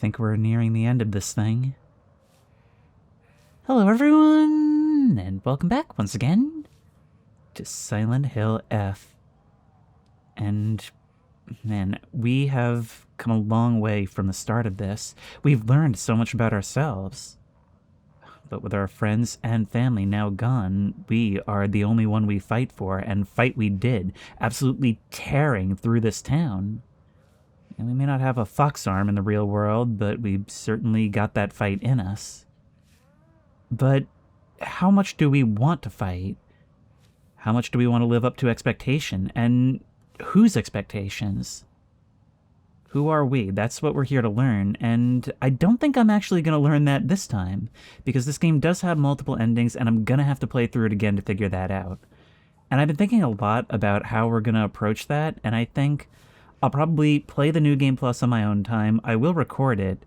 think we're nearing the end of this thing. Hello everyone, and welcome back once again to Silent Hill F. And man, we have come a long way from the start of this. We've learned so much about ourselves. But with our friends and family now gone, we are the only one we fight for, and fight we did, absolutely tearing through this town. And we may not have a fox arm in the real world, but we've certainly got that fight in us. But how much do we want to fight? How much do we want to live up to expectation? And whose expectations? Who are we? That's what we're here to learn, and I don't think I'm actually going to learn that this time, because this game does have multiple endings, and I'm going to have to play through it again to figure that out. And I've been thinking a lot about how we're going to approach that, and I think I'll probably play the New Game Plus on my own time. I will record it,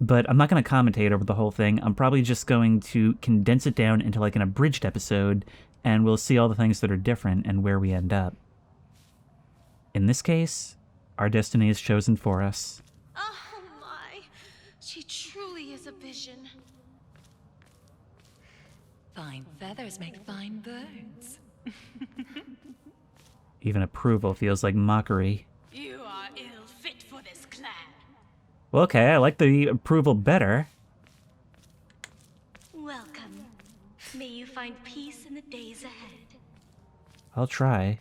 but I'm not going to commentate over the whole thing. I'm probably just going to condense it down into like an abridged episode, and we'll see all the things that are different and where we end up. In this case, our destiny is chosen for us. Oh my, she truly is a vision. Fine feathers make fine birds. Even approval feels like mockery. You are ill fit for this clan. Well, okay, I like the approval better. Welcome. May you find peace in the days ahead. I'll try.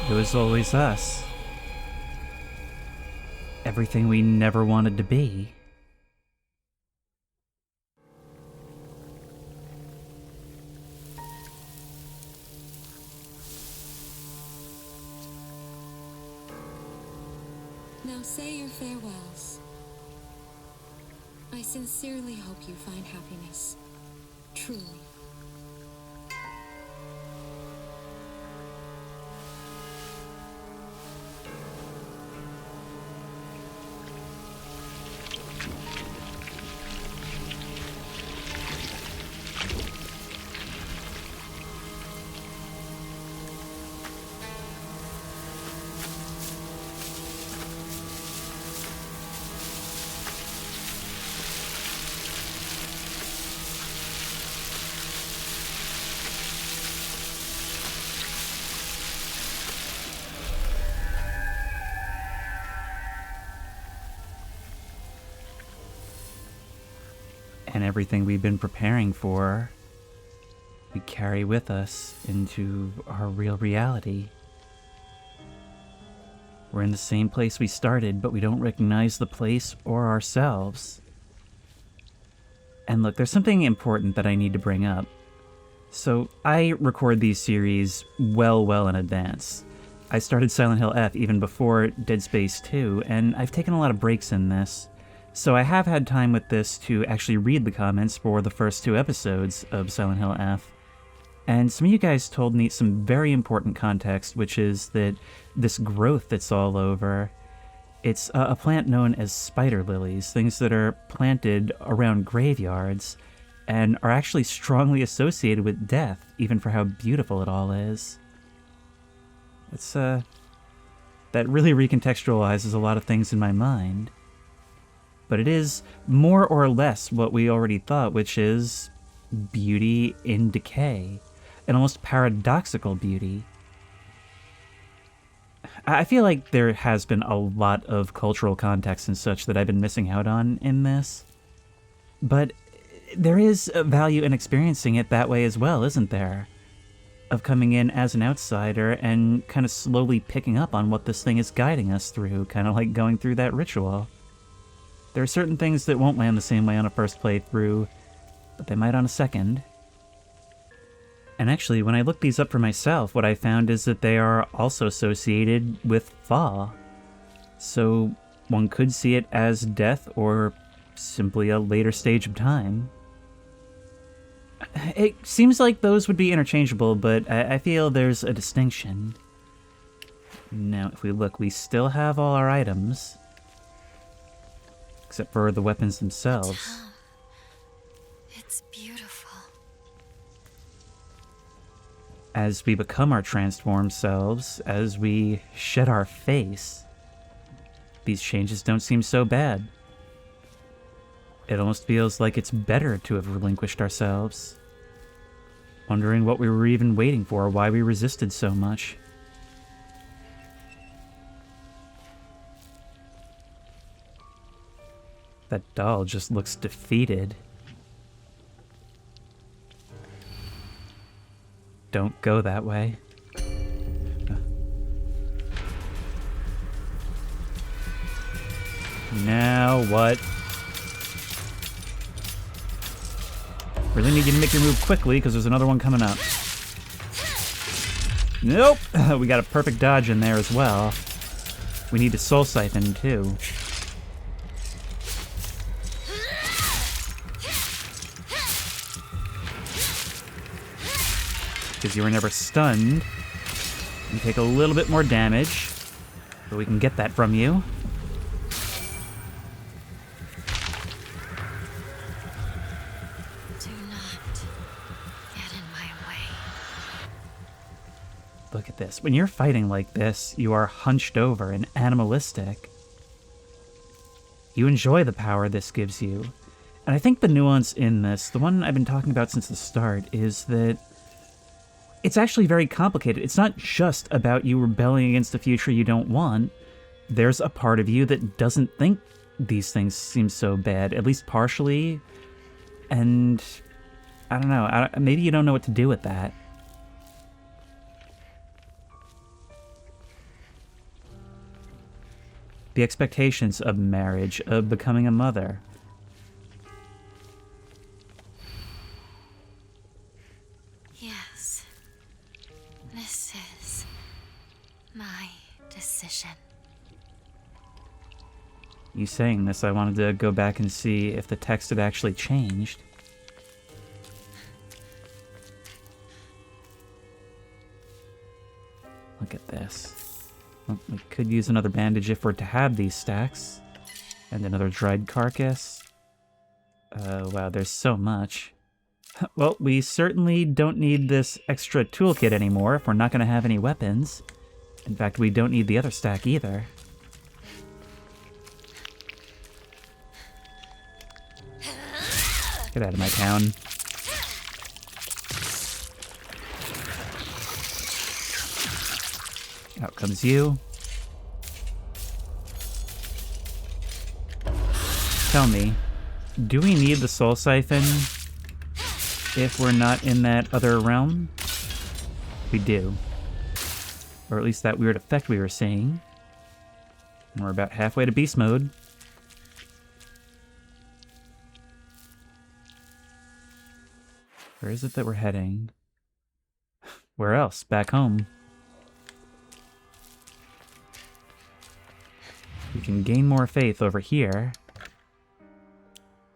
It was always us. Everything we never wanted to be. Now say your farewells. I sincerely hope you find happiness. Truly. And everything we've been preparing for, we carry with us into our real reality. We're in the same place we started, but we don't recognize the place or ourselves. And look, there's something important that I need to bring up. So I record these series well in advance. I started Silent Hill F even before Dead Space 2, and I've taken a lot of breaks in this. So I have had time with this to actually read the comments for the first 2 episodes of Silent Hill F. And some of you guys told me some very important context, which is that this growth that's all over, it's a plant known as spider lilies, things that are planted around graveyards and are actually strongly associated with death, even for how beautiful it all is. It's, that really recontextualizes a lot of things in my mind. But it is more or less what we already thought, which is beauty in decay. An almost paradoxical beauty. I feel like there has been a lot of cultural context and such that I've been missing out on in this. But there is a value in experiencing it that way as well, isn't there? Of coming in as an outsider and kind of slowly picking up on what this thing is guiding us through, kind of like going through that ritual. There are certain things that won't land the same way on a first playthrough, but they might on a second. And actually, when I looked these up for myself, what I found is that they are also associated with fall. So one could see it as death or simply a later stage of time. It seems like those would be interchangeable, but I feel there's a distinction. Now, if we look, we still have all our items. Except for the weapons themselves. It's beautiful. As we become our transformed selves, as we shed our face, these changes don't seem so bad. It almost feels like it's better to have relinquished ourselves. Wondering what we were even waiting for, why we resisted so much. That doll just looks defeated. Don't go that way. Now what? Really need you to make your move quickly, because there's another one coming up. Nope! We got a perfect dodge in there as well. We need to soul siphon, too. Because you were never stunned. You take a little bit more damage, but we can get that from you. Do not get in my way. Look at this. When you're fighting like this, you are hunched over and animalistic. You enjoy the power this gives you. And I think the nuance in this, the one I've been talking about since the start, is that it's actually very complicated. It's not just about you rebelling against a future you don't want. There's a part of you that doesn't think these things seem so bad, at least partially. And I don't know, maybe you don't know what to do with that. The expectations of marriage, of becoming a mother. Yes. This is my decision. You saying this, I wanted to go back and see if the text had actually changed. Look at this. Well, we could use another bandage if we're to have these stacks. And another dried carcass. Wow, there's so much. Well, we certainly don't need this extra toolkit anymore if we're not going to have any weapons. In fact, we don't need the other stack either. Get out of my town. Out comes you. Tell me, do we need the soul siphon if we're not in that other realm? We do. Or at least that weird effect we were seeing. And we're about halfway to beast mode. Where is it that we're heading? Where else? Back home. We can gain more faith over here.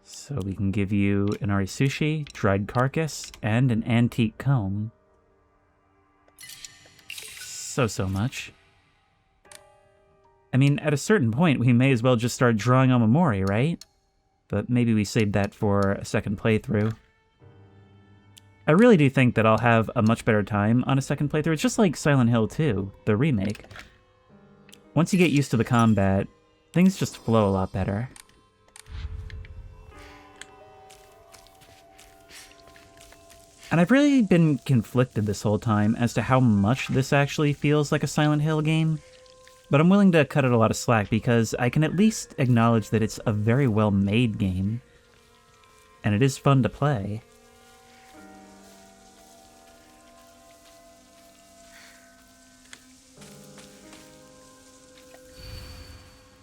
So we can give you an arisushi, dried carcass, and an antique comb. So much. I mean, at a certain point, we may as well just start drawing on Momori, right? But maybe we saved that for a second playthrough. I really do think that I'll have a much better time on a second playthrough. It's just like Silent Hill 2, the remake. Once you get used to the combat, things just flow a lot better. And I've really been conflicted this whole time as to how much this actually feels like a Silent Hill game. But I'm willing to cut it a lot of slack because I can at least acknowledge that it's a very well-made game. And it is fun to play.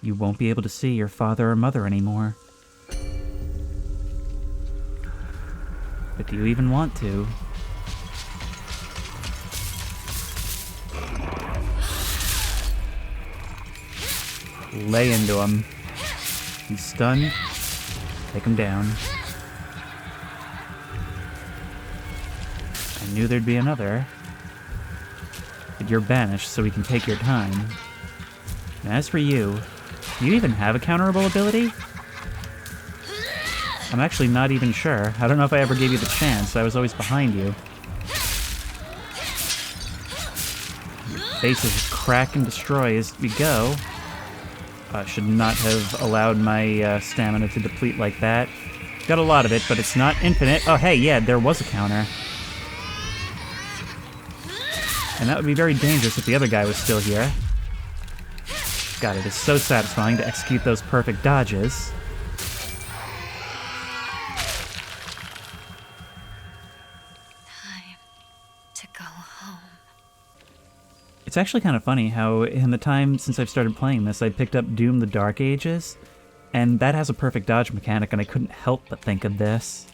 You won't be able to see your father or mother anymore. But do you even want to? Lay into him. He's stunned. Take him down. I knew there'd be another. But you're banished, so we can take your time. And as for you, do you even have a counterable ability? I'm actually not even sure. I don't know if I ever gave you the chance. I was always behind you. Faces crack and destroy as we go. I should not have allowed my stamina to deplete like that. Got a lot of it, but it's not infinite. Oh, hey, yeah, there was a counter. And that would be very dangerous if the other guy was still here. God, it is so satisfying to execute those perfect dodges. It's actually kind of funny how in the time since I've started playing this, I picked up Doom the Dark Ages, and that has a perfect dodge mechanic, and I couldn't help but think of this.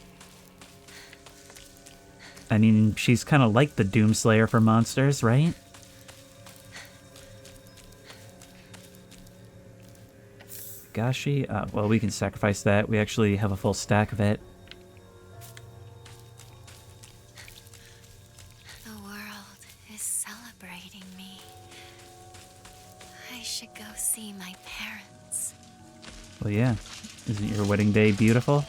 I mean, she's kind of like the Doomslayer for monsters, right? Gashi? Well, we can sacrifice that. We actually have a full stack of it. Well, yeah. Isn't your wedding day beautiful?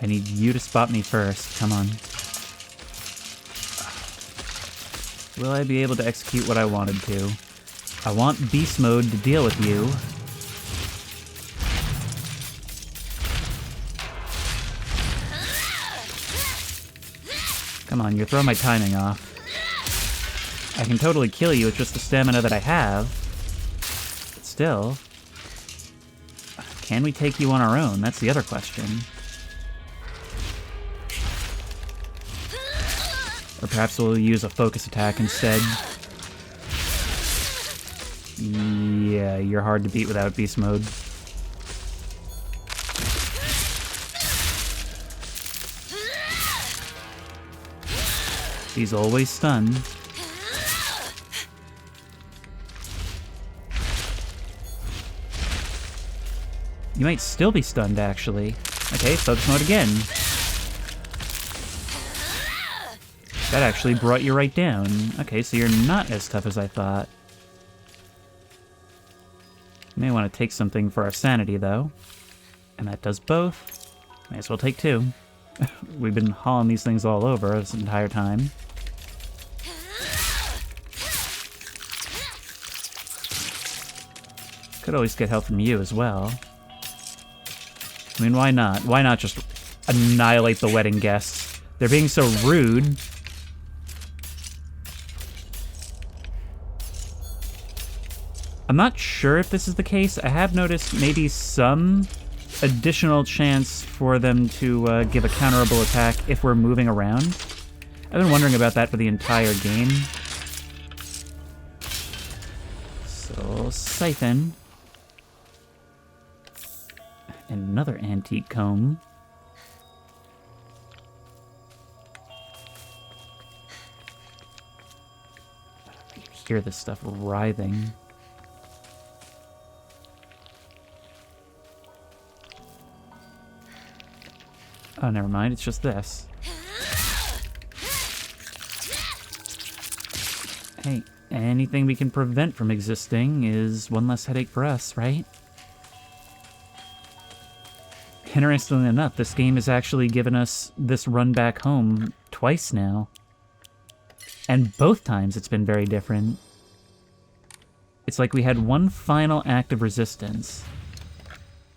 I need you to spot me first. Come on. Will I be able to execute what I wanted to? I want beast mode to deal with you. Come on, you're throwing my timing off. I can totally kill you with just the stamina that I have. But still... Can we take you on our own? That's the other question. Or perhaps we'll use a focus attack instead. Yeah, you're hard to beat without beast mode. He's always stunned. You might still be stunned, actually. Okay, focus mode again. That actually brought you right down. Okay, so you're not as tough as I thought. May want to take something for our sanity, though. And that does both. May as well take 2. We've been hauling these things all over this entire time. Could always get help from you as well. I mean, why not? Why not just annihilate the wedding guests? They're being so rude. I'm not sure if this is the case. I have noticed maybe some additional chance for them to give a counterable attack if we're moving around. I've been wondering about that for the entire game. So, Siphon. And another antique comb. I can hear this stuff writhing. Oh, never mind. It's just this. Hey, anything we can prevent from existing is one less headache for us, right? Interestingly enough, this game has actually given us this run back home twice now. And both times it's been very different. It's like we had one final act of resistance.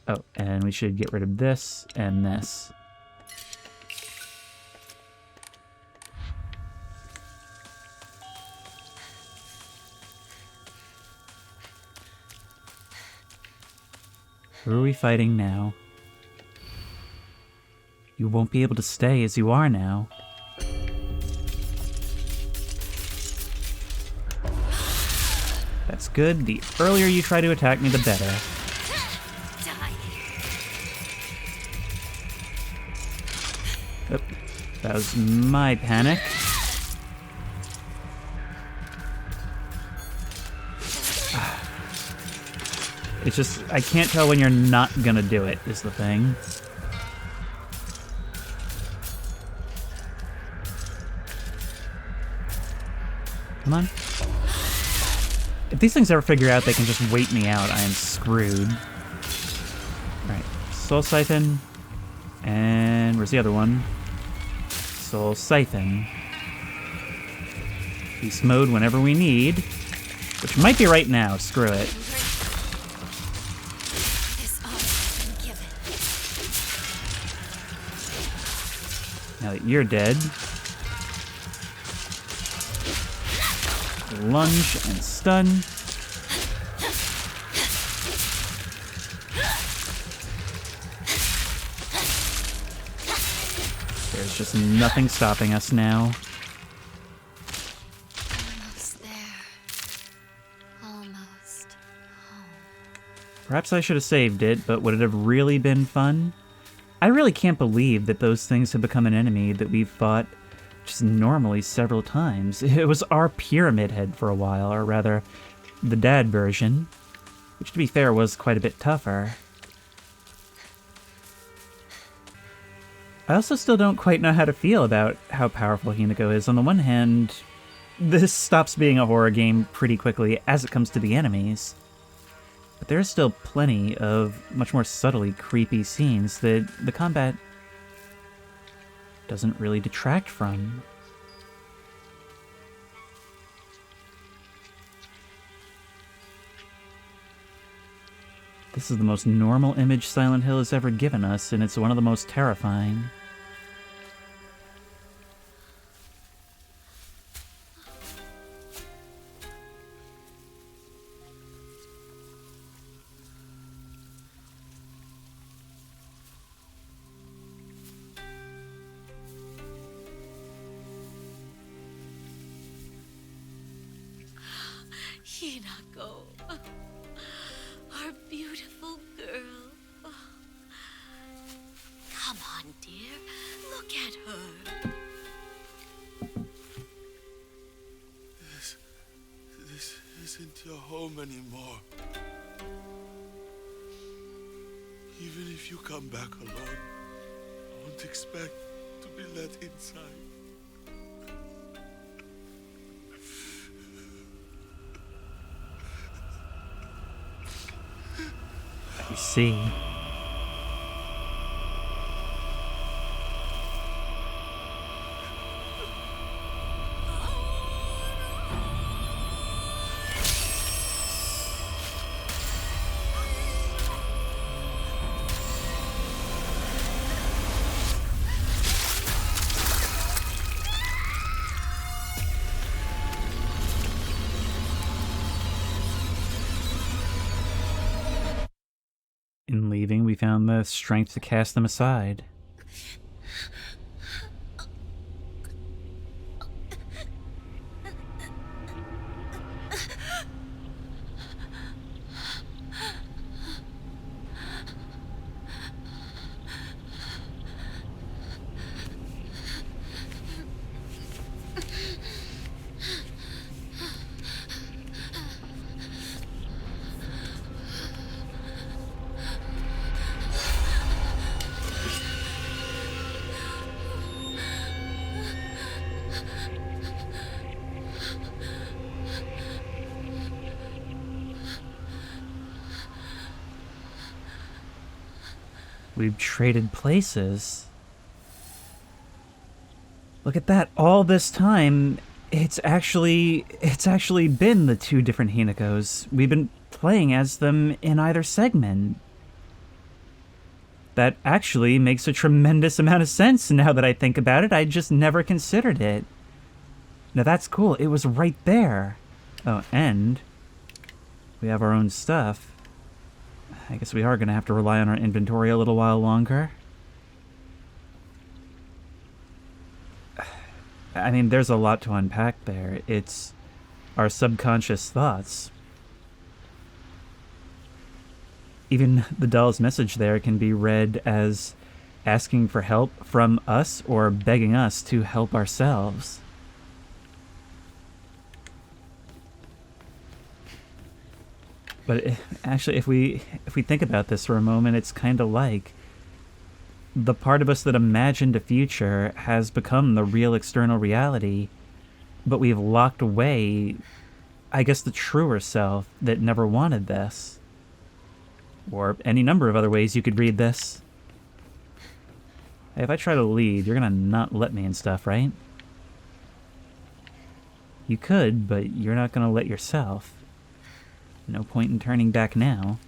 Oh, and we should get rid of this and this. Who are we fighting now? You won't be able to stay as you are now. That's good. The earlier you try to attack me, the better. Oop, that was my panic. It's just, I can't tell when you're not gonna do it, is the thing. Come on. If these things ever figure out they can just wait me out, I am screwed. Alright, Soul Siphon. And where's the other one? Soul Siphon. Beast mode whenever we need. Which might be right now, screw it. Now that you're dead. Lunge and stun. There's just nothing stopping us now. Almost there. Almost home. Perhaps I should have saved it, but would it have really been fun? I really can't believe that those things have become an enemy that we've fought just normally several times. It was our Pyramid Head for a while, or rather, the dad version, which to be fair was quite a bit tougher. I also still don't quite know how to feel about how powerful Himiko is. On the one hand, this stops being a horror game pretty quickly as it comes to the enemies. But there is still plenty of much more subtly creepy scenes that the combat doesn't really detract from. This is the most normal image Silent Hill has ever given us, and it's one of the most terrifying. Hinako, our beautiful girl. Come on, dear. Look at her. This isn't your home anymore. Even if you come back alone, I won't expect to be let inside. I see. In leaving, we found the strength to cast them aside. We've traded places. Look at that. All this time, it's actually been the two different Hinekos. We've been playing as them in either segment. That actually makes a tremendous amount of sense now that I think about it. I just never considered it. Now that's cool. It was right there. Oh, and we have our own stuff. I guess we are going to have to rely on our inventory a little while longer. I mean, there's a lot to unpack there. It's our subconscious thoughts. Even the doll's message there can be read as asking for help from us or begging us to help ourselves. But actually, if we think about this for a moment, it's kind of like the part of us that imagined a future has become the real external reality, but we've locked away, I guess, the truer self that never wanted this. Or any number of other ways you could read this. Hey, if I try to leave, you're gonna not let me and stuff, right? You could, but you're not gonna let yourself. No point in turning back now.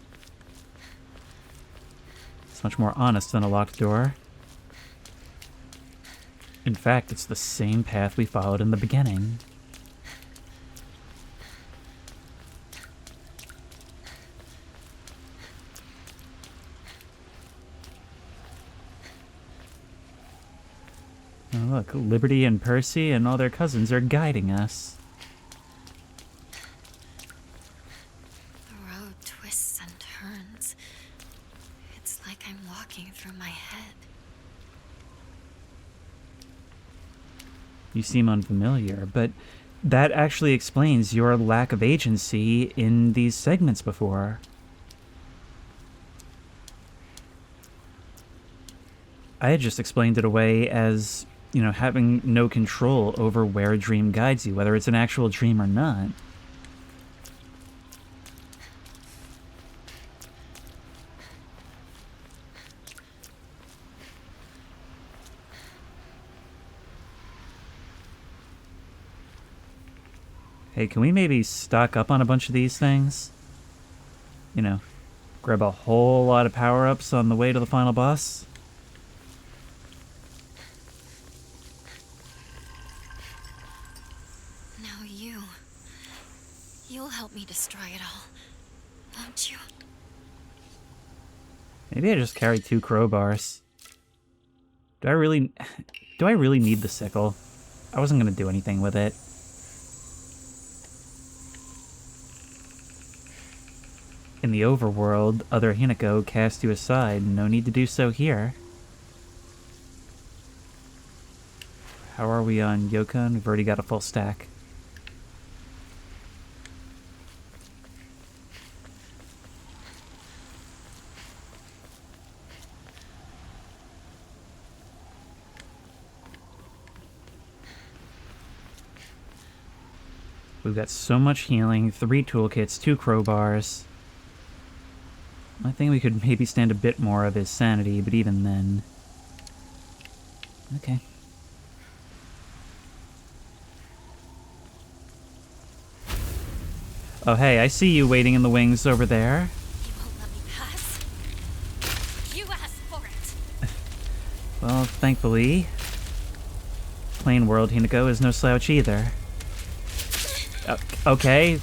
It's much more honest than a locked door. In fact, it's the same path we followed in the beginning. Oh, look, Liberty and Percy and all their cousins are guiding us. You seem unfamiliar, but that actually explains your lack of agency in these segments before. I had just explained it away as, you know, having no control over where a dream guides you, whether it's an actual dream or not. Hey, can we maybe stock up on a bunch of these things? You know, grab a whole lot of power-ups on the way to the final boss? Now you'll help me destroy it all, won't you? Maybe I just carry 2 crowbars. Do I really need the sickle? I wasn't gonna do anything with it. In the overworld, other Hineko cast you aside. No need to do so here. How are we on Yokon? We've already got a full stack. We've got so much healing, 3 toolkits, 2 crowbars. I think we could maybe stand a bit more of his sanity, but even then... Okay. Oh hey, I see you waiting in the wings over there. You won't let me pass? You asked for it! Well, thankfully, plain world Hinako is no slouch either. Okay.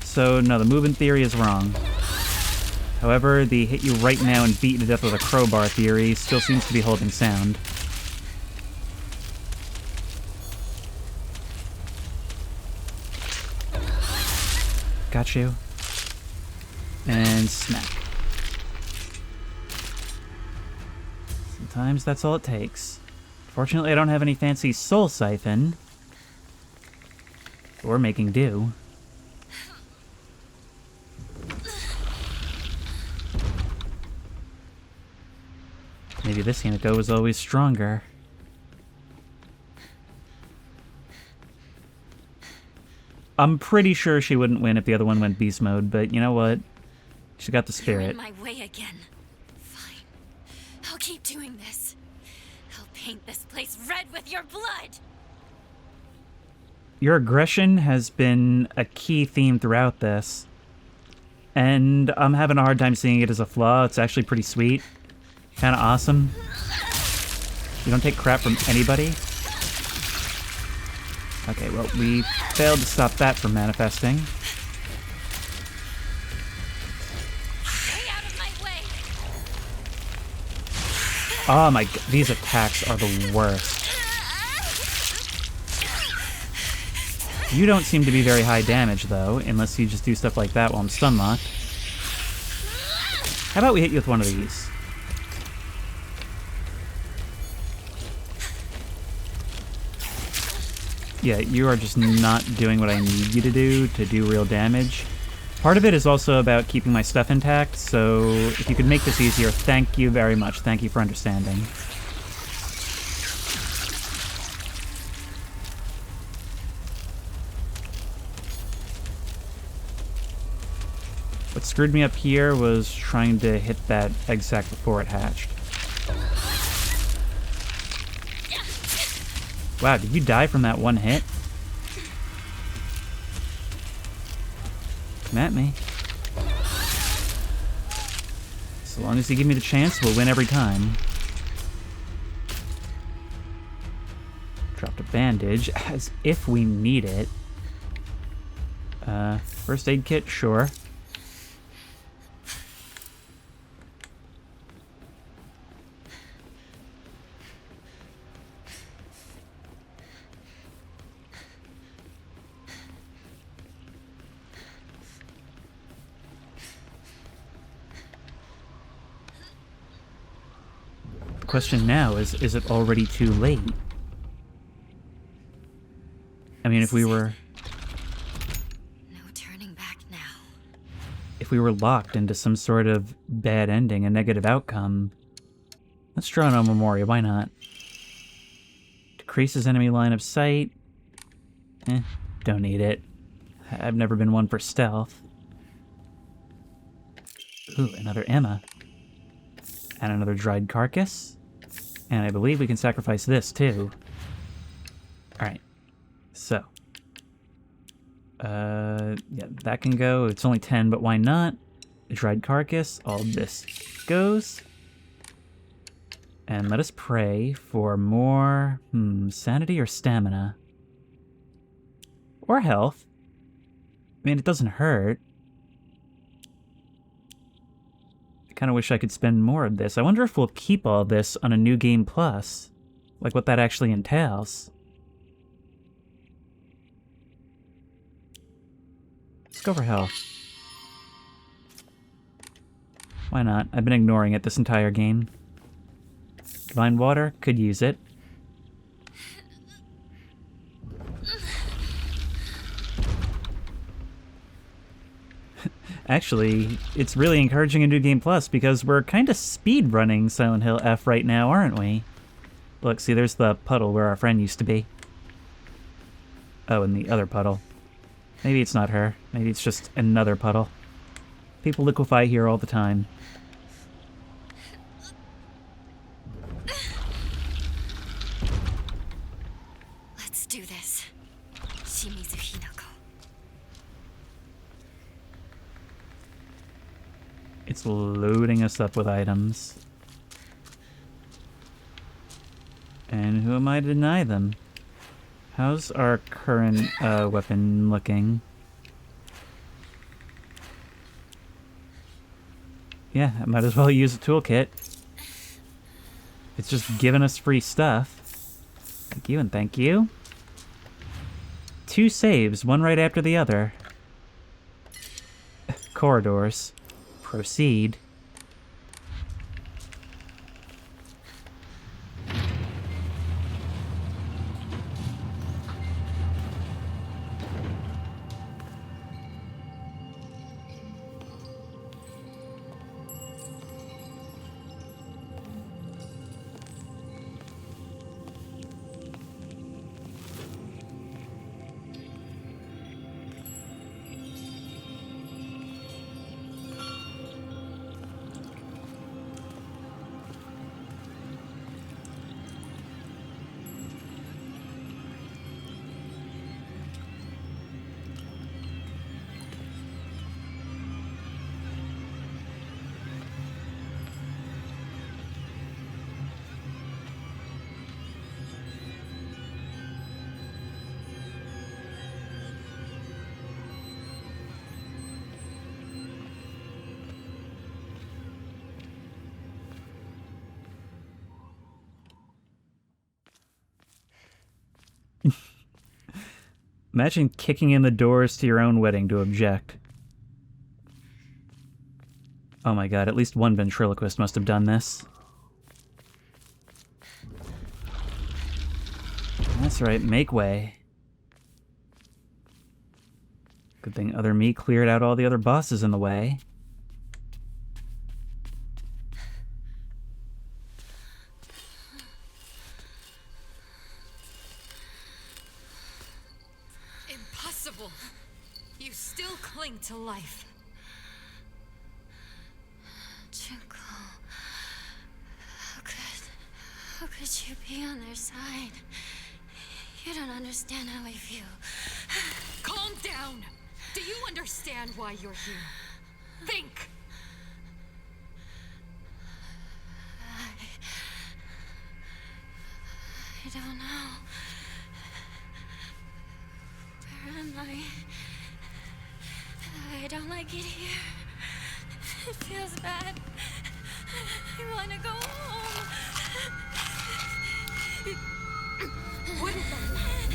So, no, the movement theory is wrong. However, the hit you right now and beat to death with a crowbar theory still seems to be holding sound. Got you. And smack. Sometimes that's all it takes. Fortunately, I don't have any fancy soul siphon. We're making do. Maybe this Hinako was always stronger. I'm pretty sure she wouldn't win if the other one went beast mode, but you know what? She got the You're spirit. in my way again. Fine. I'll keep doing this. I'll paint this place red with your blood! Your aggression has been a key theme throughout this. And I'm having a hard time seeing it as a flaw. It's actually pretty sweet. Kind of awesome. You don't take crap from anybody. Okay, well, we failed to stop that from manifesting. Stay out of my way! Oh my god, these attacks are the worst. You don't seem to be very high damage, though, unless you just do stuff like that while I'm stun locked. How about we hit you with one of these? Yeah, you are just not doing what I need you to do real damage. Part of it is also about keeping my stuff intact, so if you could make this easier, thank you very much. Thank you for understanding. What screwed me up here was trying to hit that egg sac before it hatched. Wow, did you die from that one hit? Come at me. So long as you give me the chance, we'll win every time. Dropped a bandage, as if we need it. First aid kit, sure. The question now is it already too late? I mean, if we were... No turning back now. If we were locked into some sort of bad ending, a negative outcome... Let's draw no Memoria, why not? Decreases enemy line of sight. Don't need it. I've never been one for stealth. Ooh, another Emma. And another dried carcass. And I believe we can sacrifice this, too. Alright. So. Yeah, that can go. It's only 10, but why not? The dried carcass. All this goes. And let us pray for more... sanity or stamina? Or health. I mean, it doesn't hurt. Kind of wish I could spend more of this. I wonder if we'll keep all this on a New Game Plus. Like what that actually entails. Let's go for health. Why not? I've been ignoring it this entire game. Divine Water, could use it. Actually, it's really encouraging a New Game Plus because we're kind of speed-running Silent Hill F right now, aren't we? Look, see, there's the puddle where our friend used to be. Oh, and the other puddle. Maybe it's not her. Maybe it's just another puddle. People liquefy here all the time. Let's do this. Shimizu Hinako. It's loading us up with items. And who am I to deny them? How's our current weapon looking? Yeah, I might as well use a toolkit. It's just giving us free stuff. Thank you and thank you. 2 saves, one right after the other. Corridors. Proceed. Imagine kicking in the doors to your own wedding to object. Oh my god, at least one ventriloquist must have done this. That's right, make way. Good thing other me cleared out all the other bosses in the way. Impossible! You still cling to life. Junko, how could you be on their side? You don't understand how I feel. Calm down! Do you understand why you're here? Think! I don't know. Where am I? I don't like it here. It feels bad. I want to go home. What is that?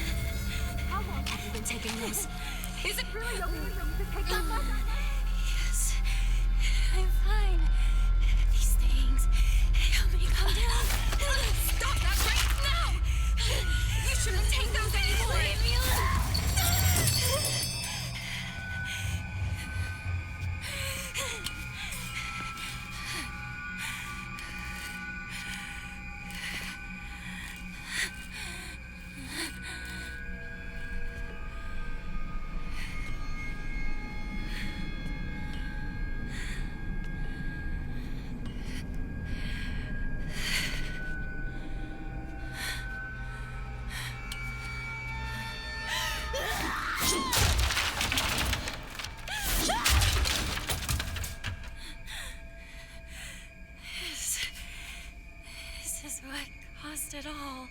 How long have you been taking this? Is it really okay for you to take that much? Yes, I'm fine. These things help me calm down. Stop that right now! You shouldn't take those anymore! Leave me alone. This is what caused it all.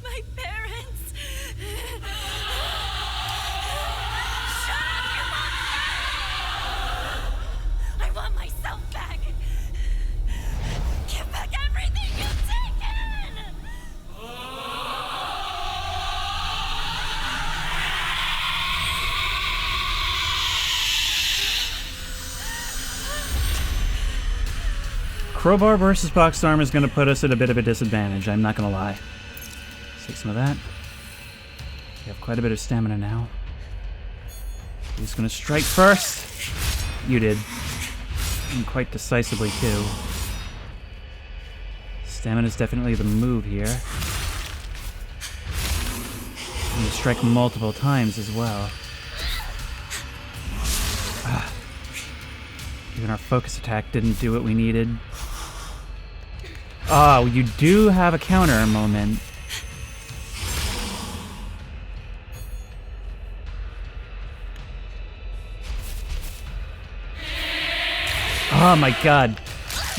My parents. Shut up, you monster! I want myself back. Give back everything you've taken! Crowbar versus boxed arm is going to put us at a bit of a disadvantage, I'm not going to lie. Let's take some of that. We have quite a bit of stamina now. Who's going to strike first? You did. And quite decisively, too. Stamina is definitely the move here. And you strike multiple times as well. Even our focus attack didn't do what we needed. Oh, you do have a counter moment. Oh my god.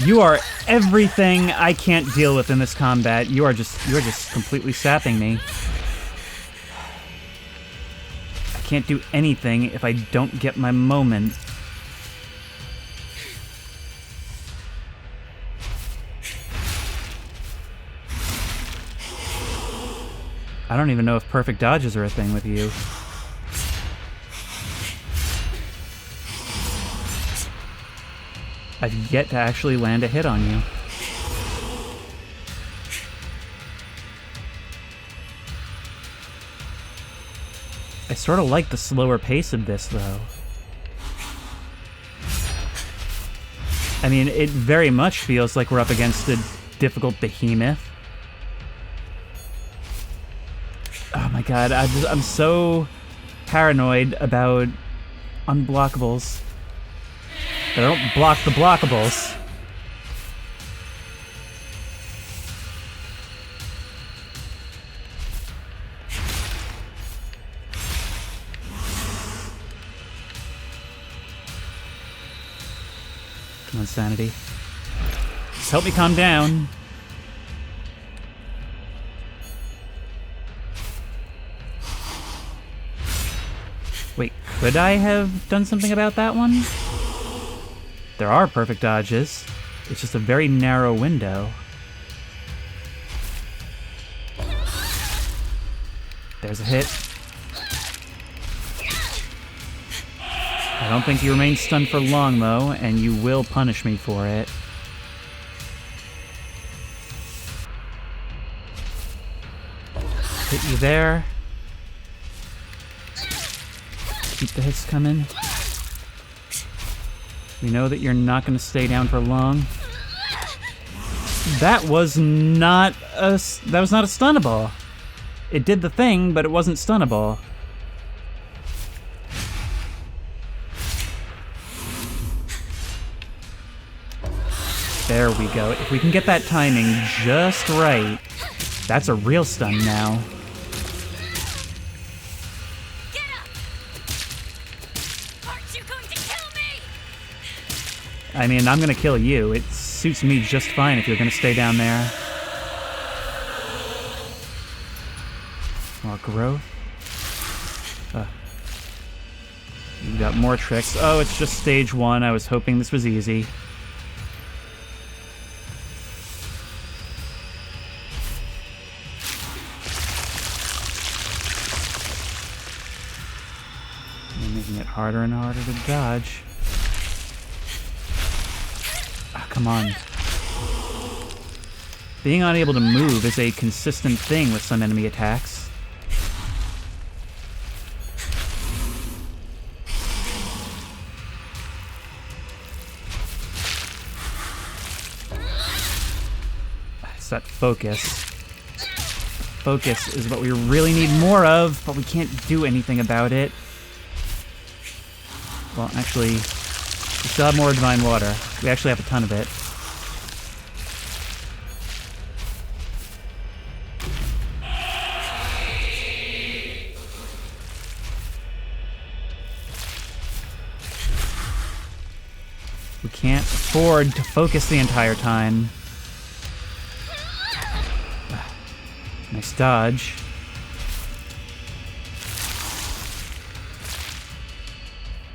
You are everything I can't deal with in this combat. You are just completely sapping me. I can't do anything if I don't get my moment. I don't even know if perfect dodges are a thing with you. I've yet to actually land a hit on you. I sort of like the slower pace of this, though. I mean, it very much feels like we're up against a difficult behemoth. Oh my god, I'm so paranoid about unblockables that I don't block the blockables. Come on, sanity. Just help me calm down. Wait, could I have done something about that one? There are perfect dodges. It's just a very narrow window. There's a hit. I don't think you remain stunned for long, though, and you will punish me for it. Hit you there. Keep the hits coming. We know that you're not going to stay down for long. That was not a stunnable. It did the thing, but it wasn't stunnable. There we go. If we can get that timing just right, that's a real stun now. I mean, I'm gonna kill you. It suits me just fine if you're gonna stay down there. More growth. You got more tricks. Oh, it's just stage 1. I was hoping this was easy. You're making it harder and harder to dodge. Come on. Being unable to move is a consistent thing with some enemy attacks. It's that focus. Focus is what we really need more of, but we can't do anything about it. Well, actually, we still have more divine water. We actually have a ton of it. We can't afford to focus the entire time. Nice Nice dodge.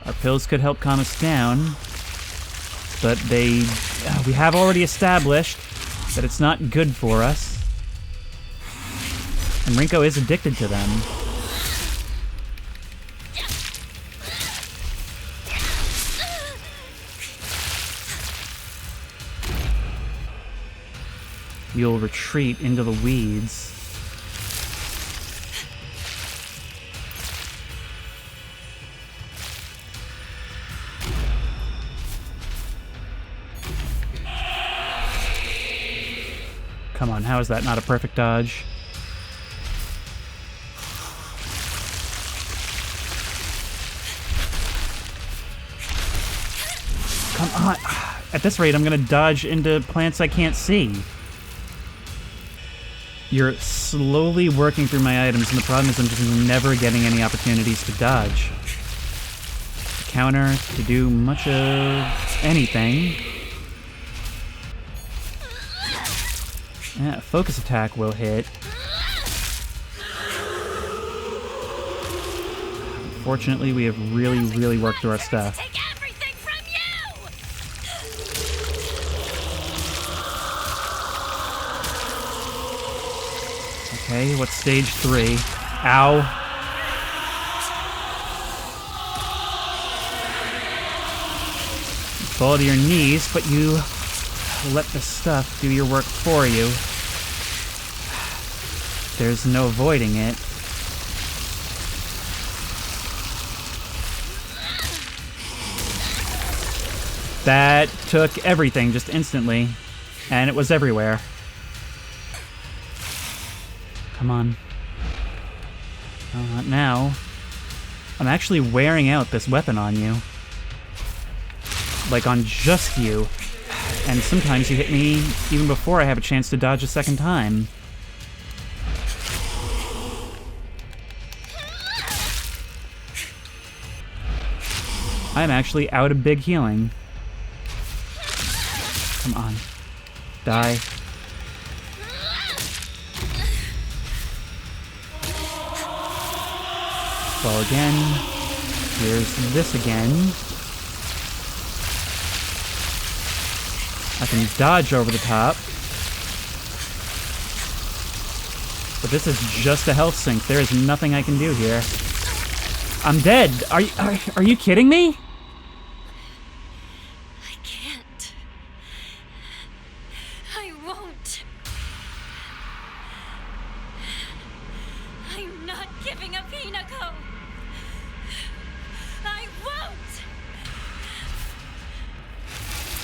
Our pills could help calm us down, but we have already established that it's not good for us. And Rinko is addicted to them. You'll retreat into the weeds. Come on, how is that not a perfect dodge? Come on. At this rate, I'm gonna dodge into plants I can't see. You're slowly working through my items, and the problem is I'm just never getting any opportunities to dodge. To counter, to do much of anything. Yeah, focus attack will hit. Unfortunately, we have really worked through our stuff. Take everything from you! Okay, what's stage 3? Ow. You fall to your knees, but you let the stuff do your work for you. There's no avoiding it. That took everything just instantly, and it was everywhere. Come on. Oh, not now. I'm actually wearing out this weapon on you. Like on just you. And sometimes you hit me even before I have a chance to dodge a second time. I'm actually out of big healing. Come on. Die. Fall again. Here's this again. I can dodge over the top. But this is just a health sink. There is nothing I can do here. I'm dead. Are you kidding me? I can't. I won't. I'm not giving up Hinako. I won't.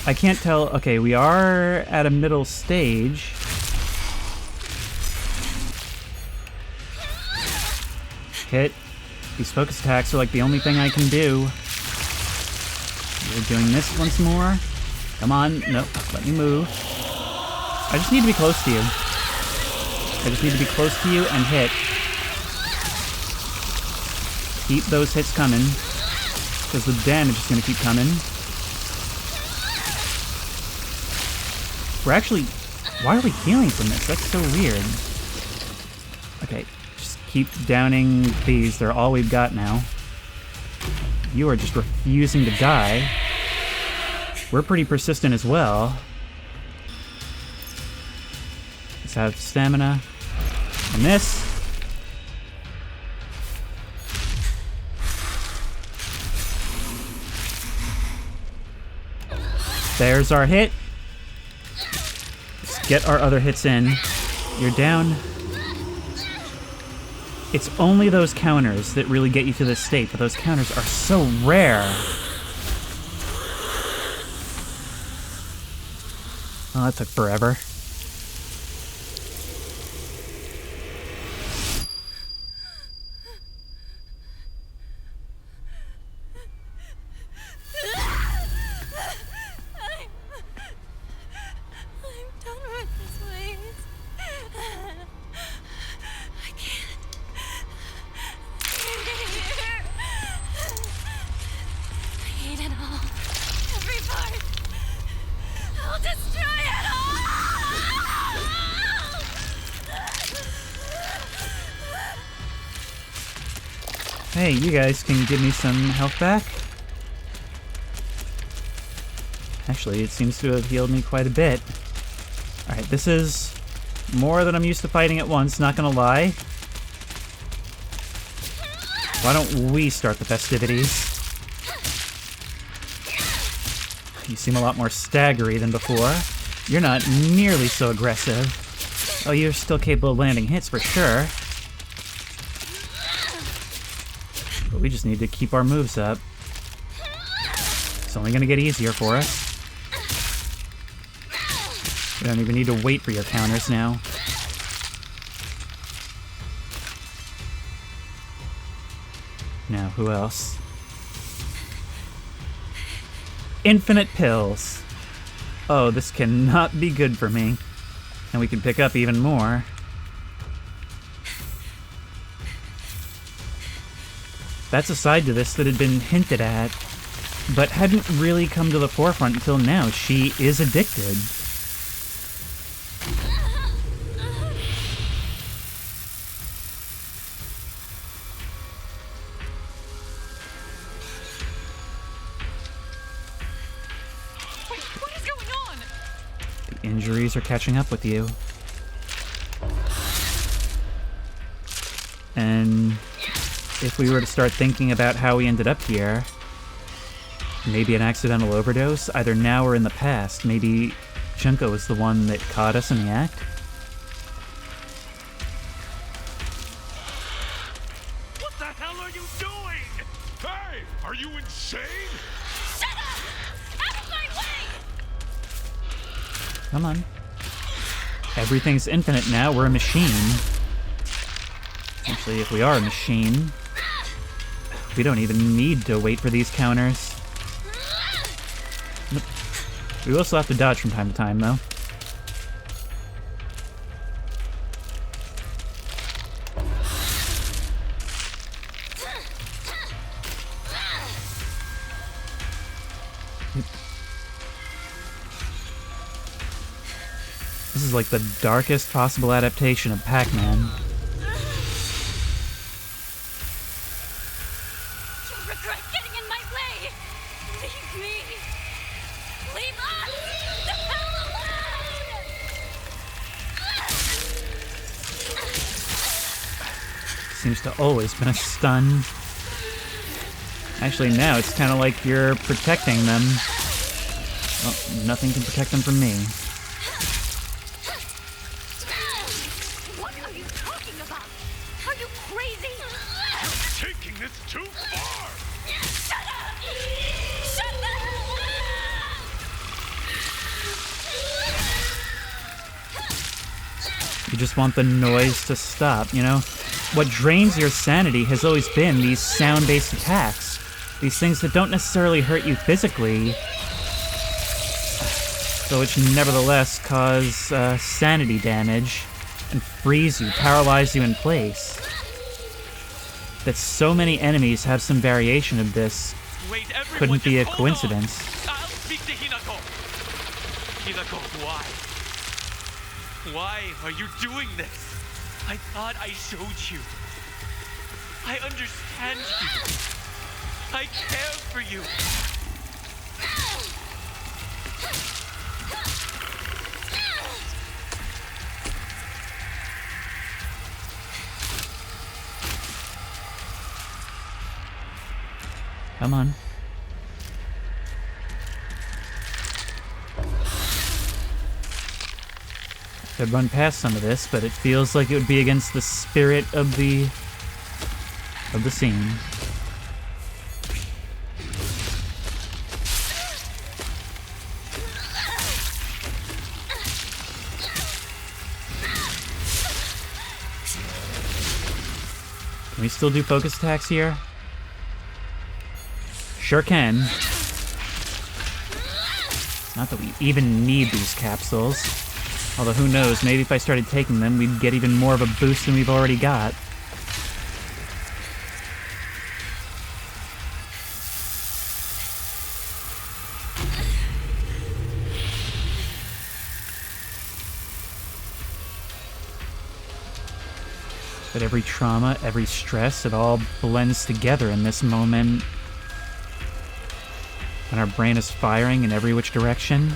I can't tell. Okay, we are at a middle stage. Hit. These focus attacks are like the only thing I can do. We're doing this once more. Come on. Nope. Let me move. I just need to be close to you. I just need to be close to you and hit. Keep those hits coming. Because the damage is going to keep coming. We're actually... Why are we healing from this? That's so weird. Okay, just keep downing these. They're all we've got now. You are just refusing to die. We're pretty persistent as well. Let's have stamina. And this. There's our hit. Get our other hits in. You're down. It's only those counters that really get you to this state, but those counters are so rare. Oh, that took forever. Hey, you guys can give me some health back? Actually, it seems to have healed me quite a bit. Alright, this is more than I'm used to fighting at once, not gonna lie. Why don't we start the festivities? You seem a lot more staggery than before. You're not nearly so aggressive. Oh, you're still capable of landing hits for sure. But we just need to keep our moves up. It's only gonna get easier for us. We don't even need to wait for your counters now. Now, who else? Infinite pills. Oh, this cannot be good for me. And we can pick up even more. That's a side to this that had been hinted at, but hadn't really come to the forefront until now. She is addicted. What is going on? The injuries are catching up with you. And if we were to start thinking about how we ended up here, maybe an accidental overdose, either now or in the past. Maybe Junko was the one that caught us in the act. What the hell are you doing? Hey, are you insane? Shut up! Out of my way! Come on. Everything's infinite now, we're a machine. Actually, if we are a machine, we don't even need to wait for these counters. We will still have to dodge from time to time, though. This is like the darkest possible adaptation of Pac-Man. You'll regret getting in my way! Leave me! Leave us the hell alone! Seems to always been a stun. Actually, now it's kind of like you're protecting them. Well, nothing can protect them from me. What are you talking about? Are you crazy? Taking this too far! Shut up! Shut up! You just want the noise to stop, you know? What drains your sanity has always been these sound-based attacks. These things that don't necessarily hurt you physically, but which nevertheless cause sanity damage and freeze you, paralyze you in place. That so many enemies have some variation of this Wait, everyone, couldn't be a just hold on. coincidence. I'll speak to Hinako. Hinako, why? Why are you doing this? I thought I showed you. I understand you. I care for you. Come on. Could run past some of this, but it feels like it would be against the spirit of the scene. Can we still do focus attacks here? Sure can. Not that we even need these capsules. Although who knows, maybe if I started taking them, we'd get even more of a boost than we've already got. But every trauma, every stress, it all blends together in this moment. And our brain is firing in every which direction.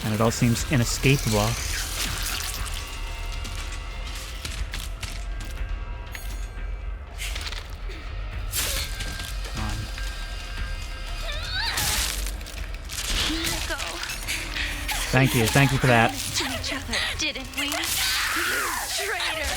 And it all seems inescapable. Come on. Thank you for that. To each other, didn't we? You traitor!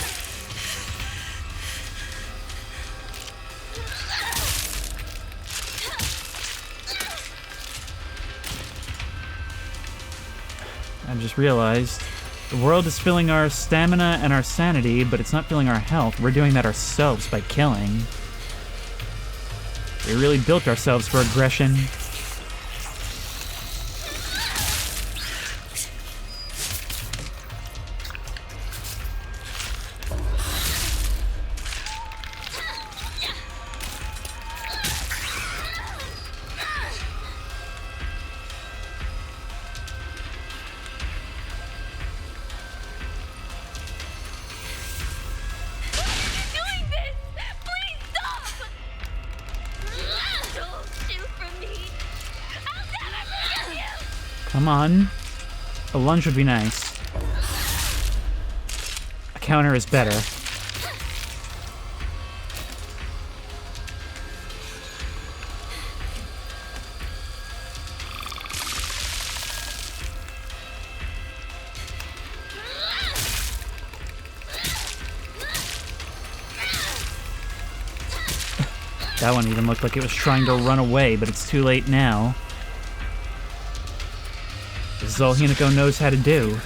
I just realized the world is filling our stamina and our sanity, but it's not filling our health. We're doing that ourselves by killing. We really built ourselves for aggression. Doing this! Please stop! Don't shoot from me! I'll never forgive you! Come on. A lunge would be nice. A counter is better. That one even looked like it was trying to run away, but it's too late now. This is all Hinako knows how to do.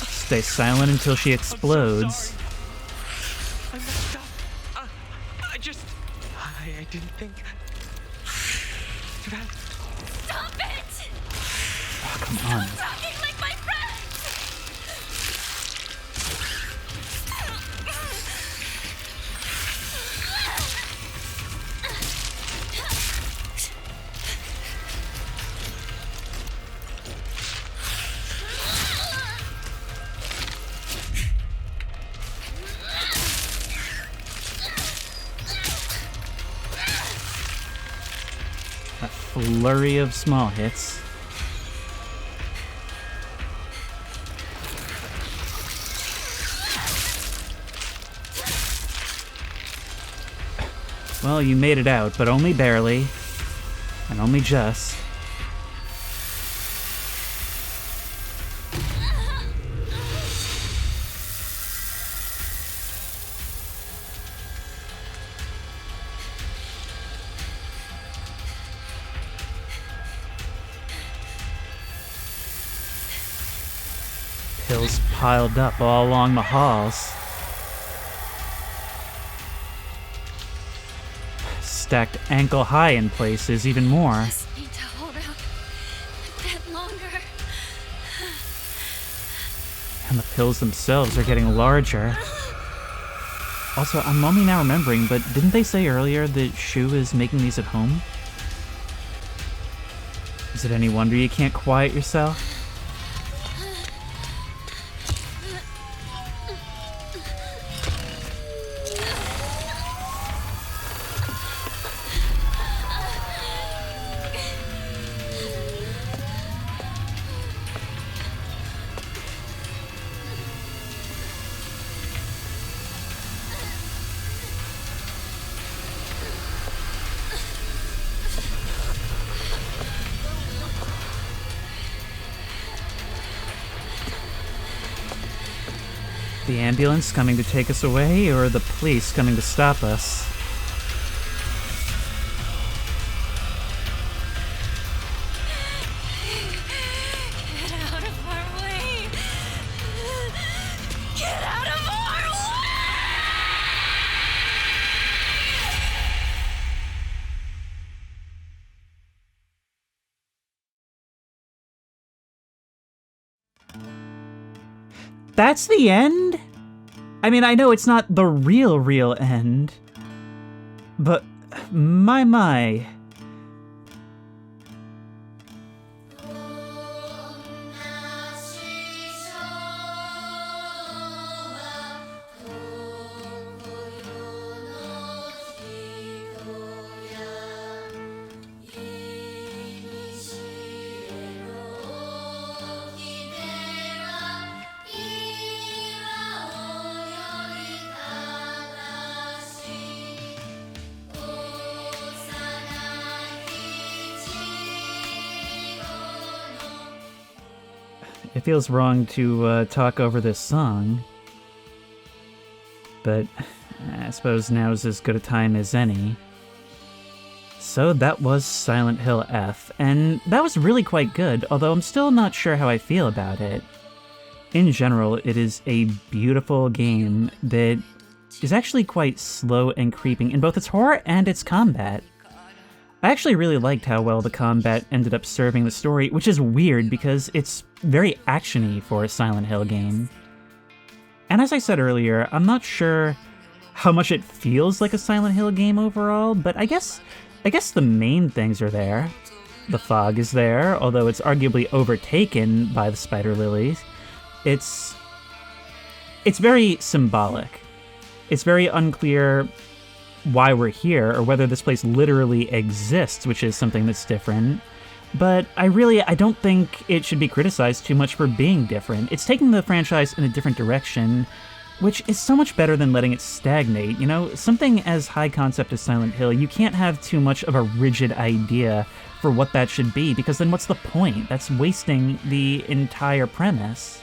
Stay silent until she explodes. I messed up. I didn't think. That. Stop it! Oh, come on. Talking like my friend! A flurry of small hits. Well, you made it out, but only barely. And only just. Pills piled up all along the halls. Stacked ankle high in places, even more. Just need to hold out a bit longer. And the pills themselves are getting larger. Also, I'm only now remembering, but didn't they say earlier that Shu is making these at home? Is it any wonder you can't quiet yourself? The ambulance coming to take us away, or the police coming to stop us? Get out of our way! Get out of our way! That's the end? I mean, I know it's not the real end. But, my. it feels wrong to talk over this song. But I suppose now's as good a time as any. So that was Silent Hill F, and that was really quite good, although I'm still not sure how I feel about it. In general, it is a beautiful game that is actually quite slow and creeping in both its horror and its combat. I actually really liked how well the combat ended up serving the story, which is weird because it's very action-y for a Silent Hill game. And as I said earlier, I'm not sure how much it feels like a Silent Hill game overall, but I guess the main things are there. The fog is there, although it's arguably overtaken by the spider lilies. It's very symbolic. It's very unclear why we're here, or whether this place literally exists, which is something that's different. But I don't think it should be criticized too much for being different. It's taking the franchise in a different direction, which is so much better than letting it stagnate. You know, something as high concept as Silent Hill, you can't have too much of a rigid idea for what that should be, because then what's the point? That's wasting the entire premise.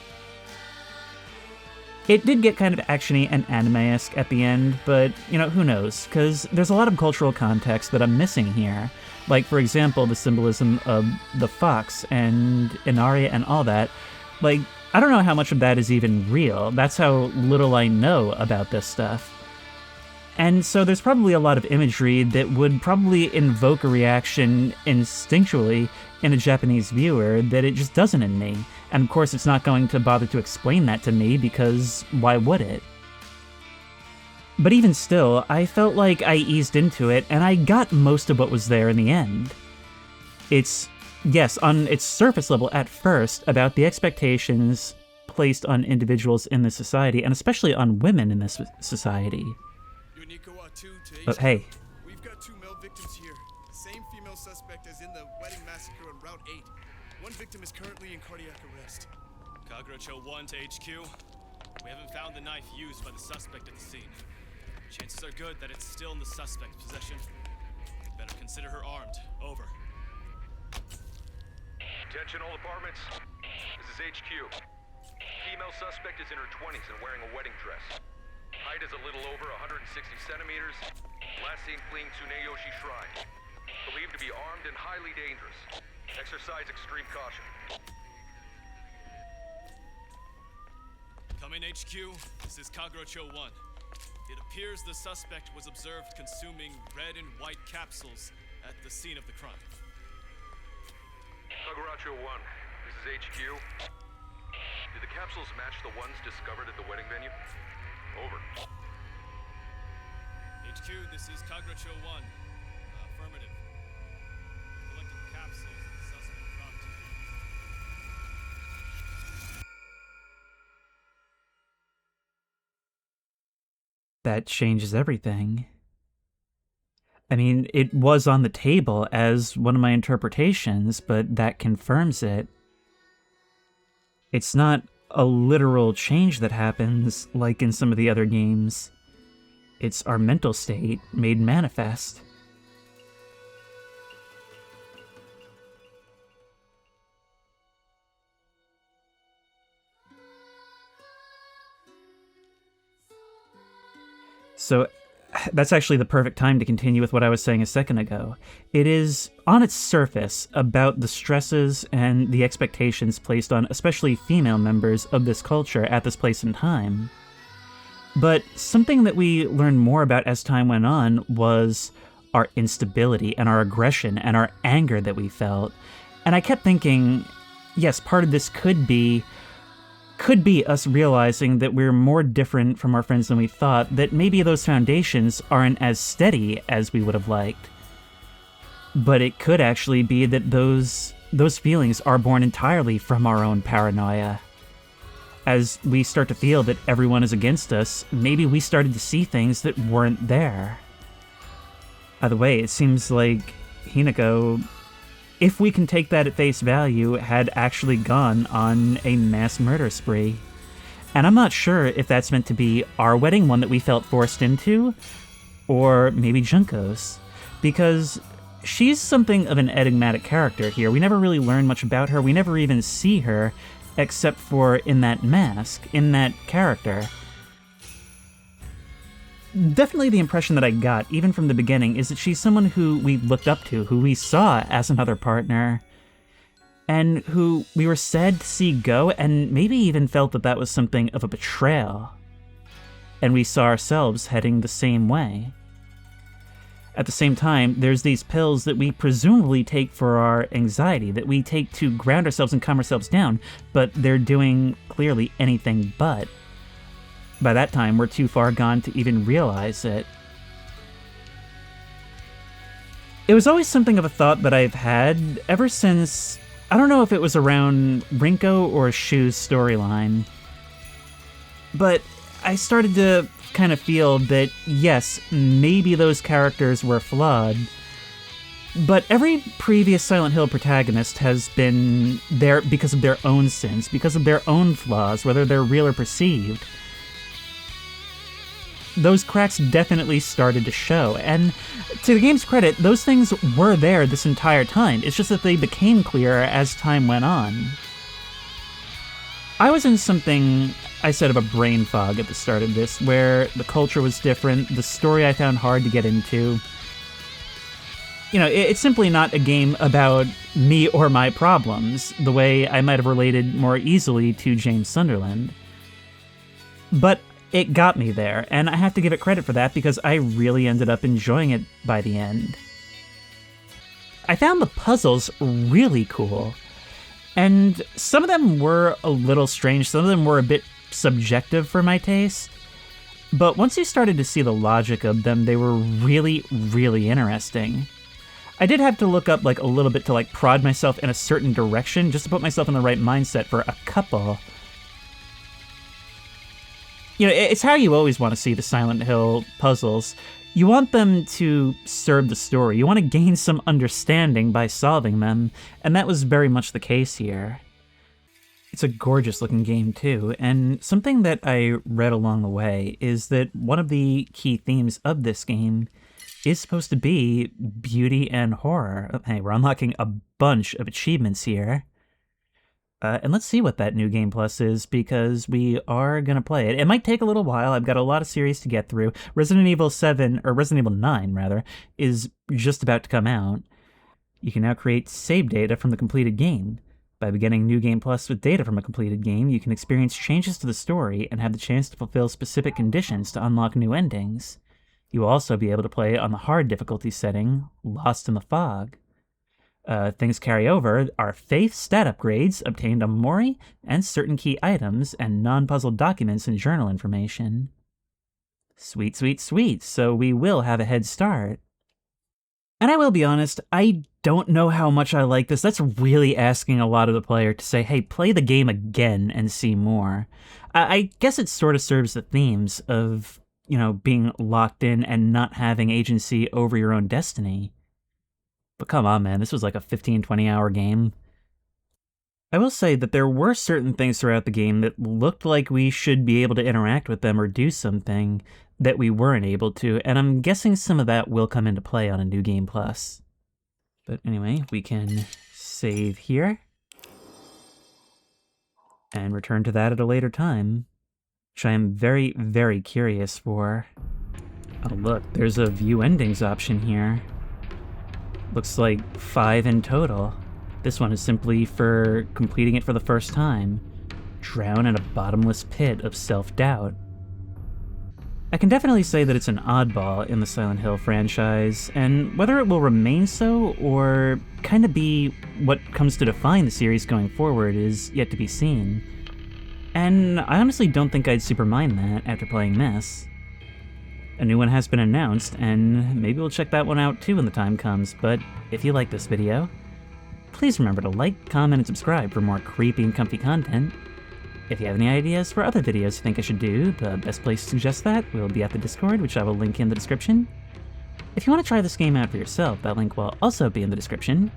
It did get kind of action-y and anime-esque at the end, but, you know, who knows? Because there's a lot of cultural context that I'm missing here. Like, for example, the symbolism of the fox and Inaria and all that. Like, I don't know how much of that is even real. That's how little I know about this stuff. And so there's probably a lot of imagery that would probably invoke a reaction instinctually in a Japanese viewer that it just doesn't in me. And of course it's not going to bother to explain that to me, because why would it? But even still, I felt like I eased into it and I got most of what was there in the end. It's, yes, on its surface level at first, about the expectations placed on individuals in this society, and especially on women in this society. But hey. We've got 2 male victims here. The same female suspect as in the wedding massacre on Route 8. One victim is currently in cardiac arrest. Kagerocho 1 to HQ. We haven't found the knife used by the suspect at the scene. Chances are good that it's still in the suspect's possession. Better consider her armed. Over. Attention all apartments. This is HQ. Female suspect is in her 20s and wearing a wedding dress. Height is a little over 160 centimeters. Last seen fleeing Tsuneyoshi Shrine. Believed to be armed and highly dangerous. Exercise extreme caution. Come in, HQ. This is Kagerocho 1. It appears the suspect was observed consuming red and white capsules at the scene of the crime. Kagerocho 1, this is HQ. Did the capsules match the ones discovered at the wedding venue? Over. HQ, this is Kagerocho 1. Affirmative. Collected capsules at the suspect dropped. That changes everything. I mean, it was on the table as one of my interpretations, but that confirms it. It's not a literal change that happens like in some of the other games. It's our mental state made manifest. So that's actually the perfect time to continue with what I was saying a second ago. It is, on its surface, about the stresses and the expectations placed on especially female members of this culture at this place and time. But something that we learned more about as time went on was our instability and our aggression and our anger that we felt. And I kept thinking, yes, part of this could be us realizing that we're more different from our friends than we thought, that maybe those foundations aren't as steady as we would have liked. But it could actually be that those feelings are born entirely from our own paranoia. As we start to feel that everyone is against us, maybe we started to see things that weren't there. By the way, it seems like Hinako, if we can take that at face value, had actually gone on a mass murder spree. And I'm not sure if that's meant to be our wedding, one that we felt forced into, or maybe Junko's. Because she's something of an enigmatic character here. We never really learn much about her, we never even see her, except for in that mask, in that character. Definitely the impression that I got, even from the beginning, is that she's someone who we looked up to, who we saw as another partner, and who we were sad to see go, and maybe even felt that that was something of a betrayal. And we saw ourselves heading the same way. At the same time, there's these pills that we presumably take for our anxiety, that we take to ground ourselves and calm ourselves down, but they're doing clearly anything but. By that time, we're too far gone to even realize it. It was always something of a thought that I've had ever since, I don't know if it was around Rinko or Shu's storyline, but I started to kind of feel that, yes, maybe those characters were flawed, but every previous Silent Hill protagonist has been there because of their own sins, because of their own flaws, whether they're real or perceived. Those cracks definitely started to show, and to the game's credit, those things were there this entire time. It's just that they became clearer as time went on. I was in something I said of a brain fog at the start of this, where the culture was different, the story I found hard to get into. You know, it's simply not a game about me or my problems, the way I might have related more easily to James Sunderland. But it got me there, and I have to give it credit for that because I really ended up enjoying it by the end. I found the puzzles really cool, and some of them were a little strange, some of them were a bit subjective for my taste, but once you started to see the logic of them, they were really, really interesting. I did have to look up a little bit to prod myself in a certain direction just to put myself in the right mindset for a couple. You know, it's how you always want to see the Silent Hill puzzles. You want them to serve the story. You want to gain some understanding by solving them, and that was very much the case here. It's a gorgeous looking game too, and something that I read along the way is that one of the key themes of this game is supposed to be beauty and horror. Hey, we're unlocking a bunch of achievements here. And let's see what that New Game Plus is, because we are going to play it. It might take a little while. I've got a lot of series to get through. Resident Evil 9, rather, is just about to come out. You can now create save data from the completed game. By beginning New Game Plus with data from a completed game, you can experience changes to the story and have the chance to fulfill specific conditions to unlock new endings. You will also be able to play on the hard difficulty setting, Lost in the Fog. Things carry over are faith stat upgrades obtained on Mori, and certain key items, and non-puzzle documents and journal information. Sweet, sweet, sweet, so we will have a head start. And I will be honest, I don't know how much I like this. That's really asking a lot of the player to say, hey, play the game again and see more. I guess it sort of serves the themes of, being locked in and not having agency over your own destiny. But come on, man, this was like a 15, 20-hour game. I will say that there were certain things throughout the game that looked like we should be able to interact with them or do something that we weren't able to, and I'm guessing some of that will come into play on a New Game Plus. But anyway, we can save here and return to that at a later time, which I am very, very curious for. Oh look, there's a view endings option here. Looks like 5 in total. This one is simply for completing it for the first time. Drown in a bottomless pit of self-doubt. I can definitely say that it's an oddball in the Silent Hill franchise, and whether it will remain so or kind of be what comes to define the series going forward is yet to be seen. And I honestly don't think I'd super mind that after playing this. A new one has been announced, and maybe we'll check that one out too when the time comes, but if you like this video, please remember to like, comment, and subscribe for more creepy and comfy content. If you have any ideas for other videos you think I should do, the best place to suggest that will be at the Discord, which I will link in the description. If you want to try this game out for yourself, that link will also be in the description.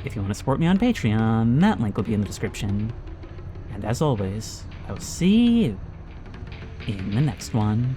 If you want to support me on Patreon, that link will be in the description. And as always, I will see you in the next one.